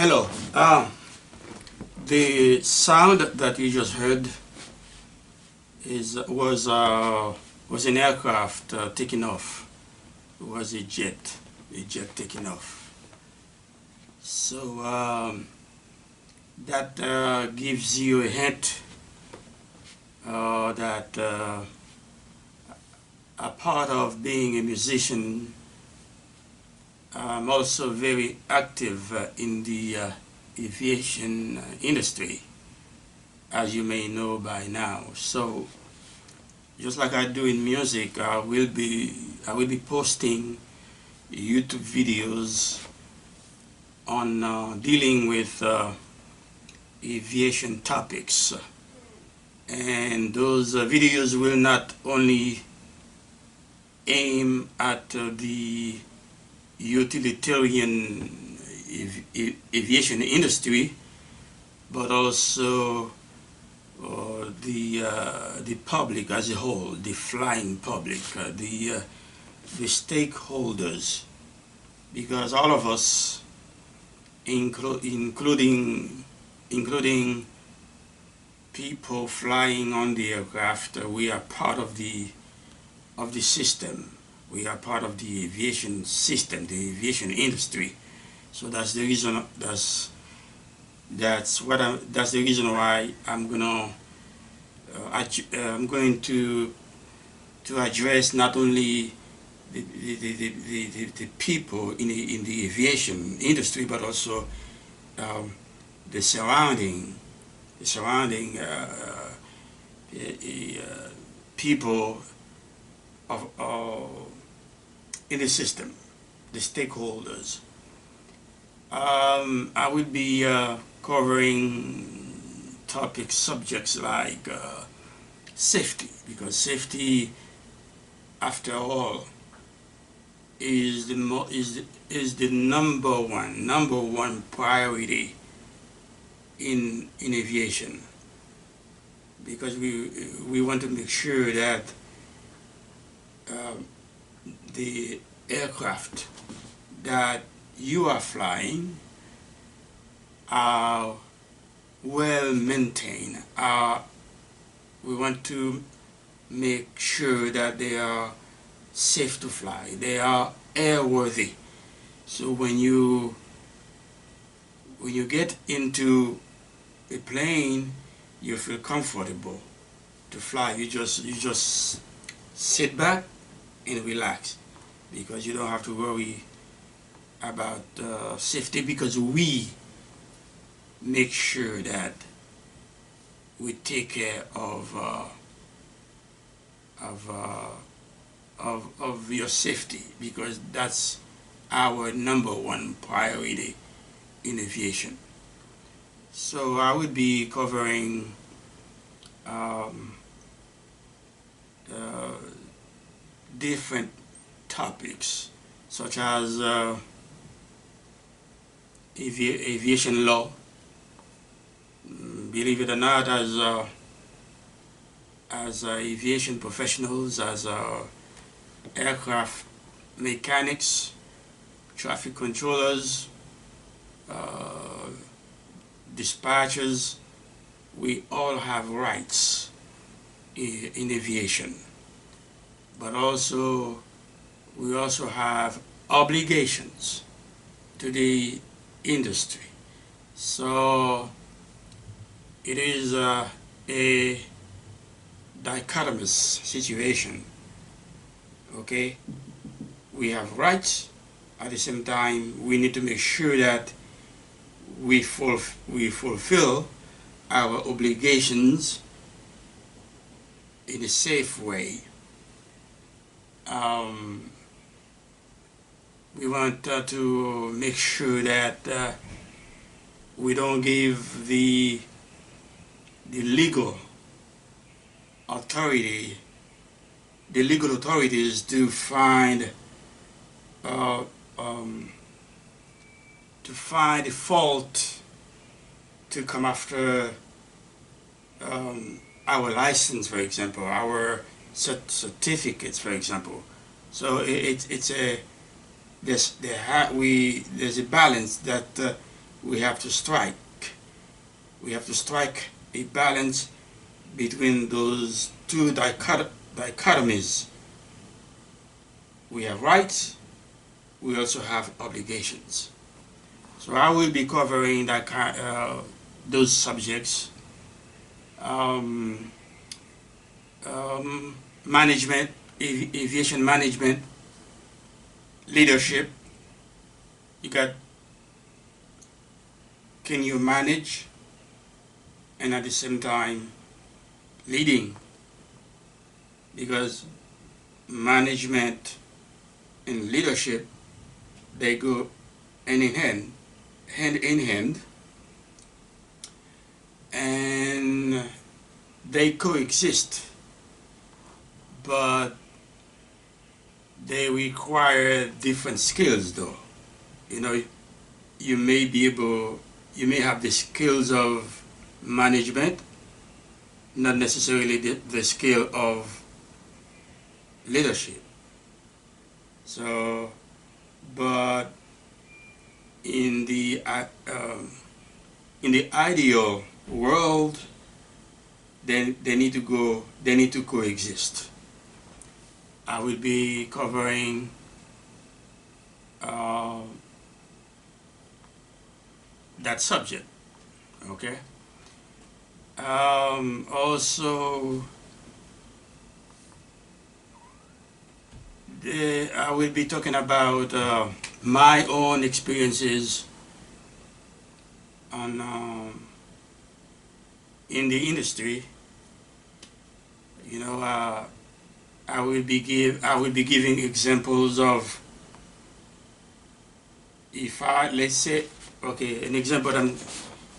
Hello. The sound that you just heard was an aircraft taking off. It was a jet taking off. So that gives you a hint that a part of being a musician, I'm also very active in the aviation industry, as you may know by now. So, just like I do in music, I will be posting YouTube videos on dealing with aviation topics, and those videos will not only aim at the utilitarian aviation industry, but also the public as a whole, the flying public, the stakeholders, because all of us, including people flying on the aircraft, we are part of the system. We are part of the aviation system, the aviation industry. So that's the reason. That's the reason why I'm going to address not only the people in the aviation industry, but also the surrounding people of in the system, the stakeholders. I will be covering subjects like safety, because safety, after all, is the number one priority in aviation, because we want to make sure that the aircraft that you are flying are well maintained. We want to make sure that they are safe to fly. They are airworthy. So when you get into a plane, you feel comfortable to fly. You just sit back and relax, because you don't have to worry about safety, because we make sure that we take care of your safety, because that's our number one priority in aviation. So I will be covering different topics, such as aviation law. Believe it or not, as aviation professionals, as aircraft mechanics, traffic controllers, dispatchers, we all have rights in aviation, but we also have obligations to the industry. So it is a dichotomous situation. Okay, we have rights. At the same time, we need to make sure that we fulfill our obligations in a safe way. We want to make sure that we don't give the legal authorities to find a fault to come after our license, for example, our certificates, for example. So there's a balance that we have to strike. We have to strike a balance between those two dichotomies. We have rights, we also have obligations. So I will be covering those subjects. Um, Management, aviation management, leadership. You got, can you manage and at the same time leading? Because management and leadership, they go hand in hand, hand in hand, and they coexist, but they require different skills though. You know, you may be able, you may have the skills of management, not necessarily the skill of leadership. So, but in the ideal world, they need to go, they need to coexist. I will be covering that subject. Okay. Also, I will be talking about my own experiences on in the industry. You know, I will be giving examples of, if I, let's say, okay, an example.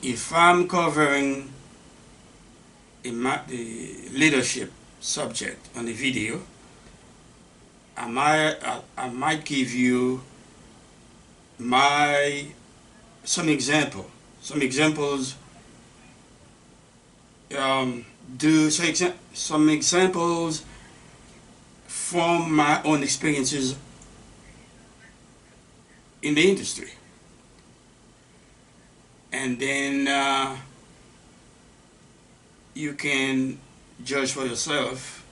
If I'm covering the leadership subject on the video, I might give you some examples. Some examples from my own experiences in the industry, and then you can judge for yourself.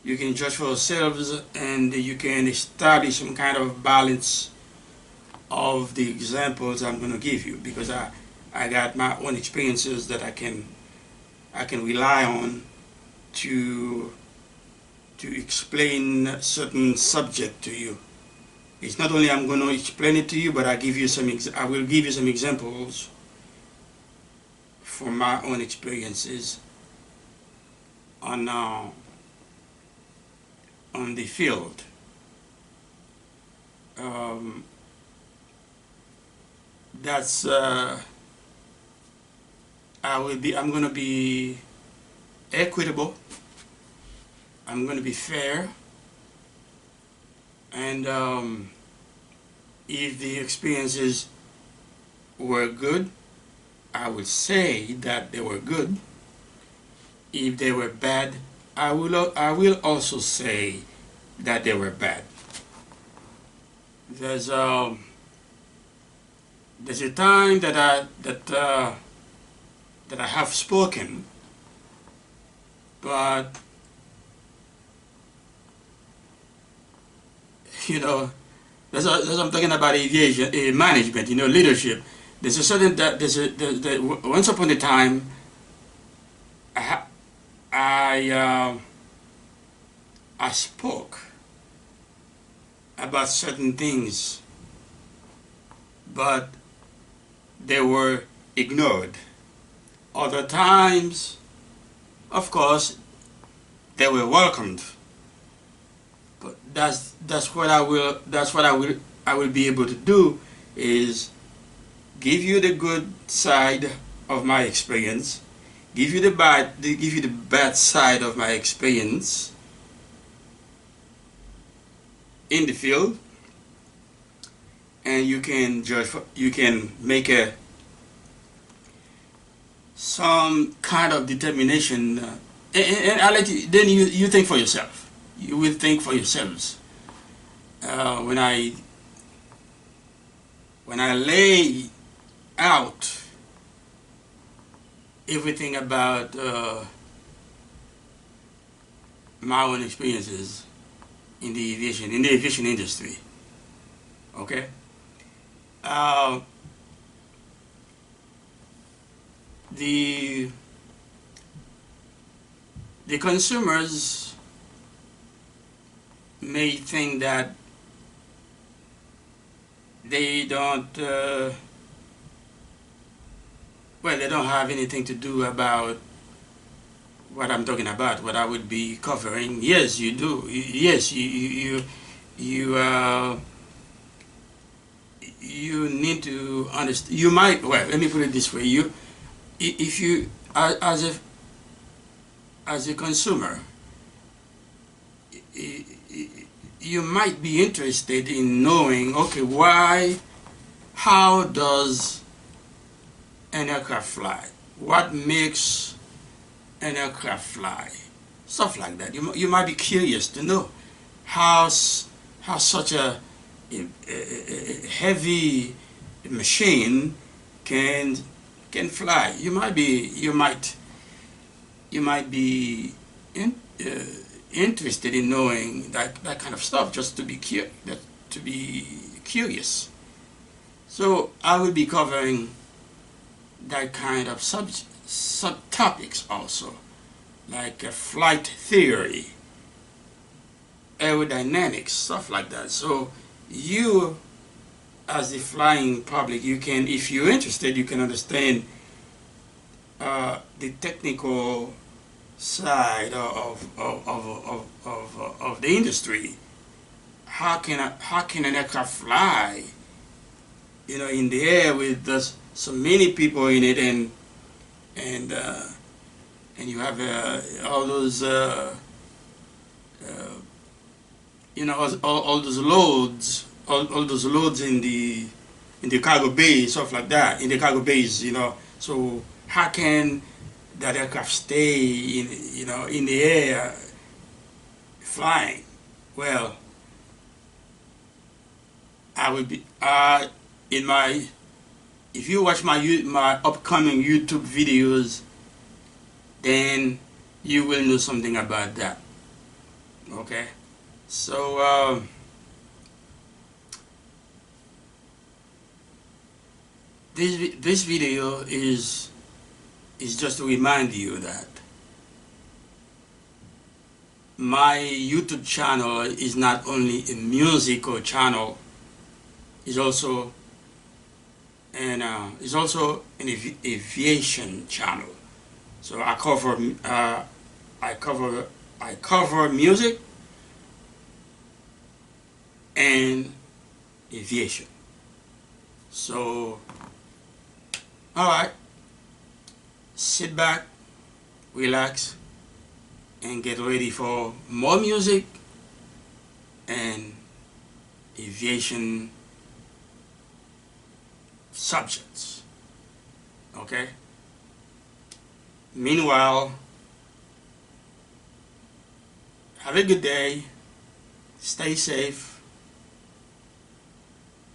You can judge for yourselves, and you can establish some kind of balance of the examples I'm going to give you, because I got my own experiences that I can rely on to explain certain subject to you. It's not only I'm going to explain it to you, but I will give you some examples from my own experiences on the field. That's I'm going to be equitable. I'm going to be fair, and if the experiences were good, I will say that they were good. If they were bad, I will also say that they were bad. There's a time that I have spoken, but you know, that's what I'm talking about, aviation management. You know, leadership. There's a certain once upon a time, I spoke about certain things, but they were ignored. Other times, of course, they were welcomed. But that's what I will be able to do, is give you the good side of my experience, give you the bad side of my experience in the field, and you can make some kind of determination, and I'll let you, then you think for yourself. You will think for yourselves. When I lay out everything about my own experiences in the aviation industry. Okay. Uh, the the consumers may think that they don't well, they don't have anything to do about what I'm talking about, what I would be covering. Yes, you do. Yes, you you need to understand. You might, well, let me put it this way: if you, as a consumer, you might be interested in knowing, okay, why, how does an aircraft fly? What makes an aircraft fly? Stuff like that. You might be curious to know how such a heavy machine can fly. You might be interested in knowing that kind of stuff, just to be curious. So I will be covering that kind of subtopics also, like flight theory, aerodynamics, stuff like that. So you, as the flying public, you can, if you're interested, you can understand the technical side of the industry. How can an aircraft fly, in the air with so many people in it, and you have all those all those loads, all those loads in the cargo bay, stuff like that, in the cargo bays, So how can that aircraft stay in the air flying? Well, I would be in my if you watch my upcoming YouTube videos, then you will know something about that. Okay, so this video is just to remind you that my YouTube channel is not only a musical channel, it's also an aviation channel. So I cover music and aviation. So, all right, sit back, relax, and get ready for more music and aviation subjects. Okay? Meanwhile, have a good day, stay safe,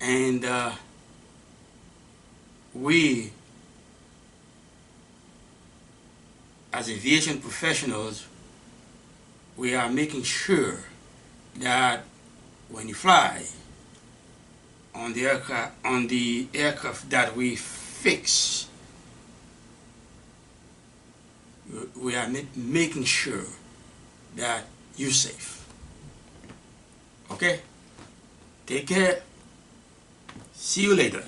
and we, as aviation professionals, we are making sure that when you fly on the aircraft that we fix, we are making sure that you're safe. Okay? Take care. See you later.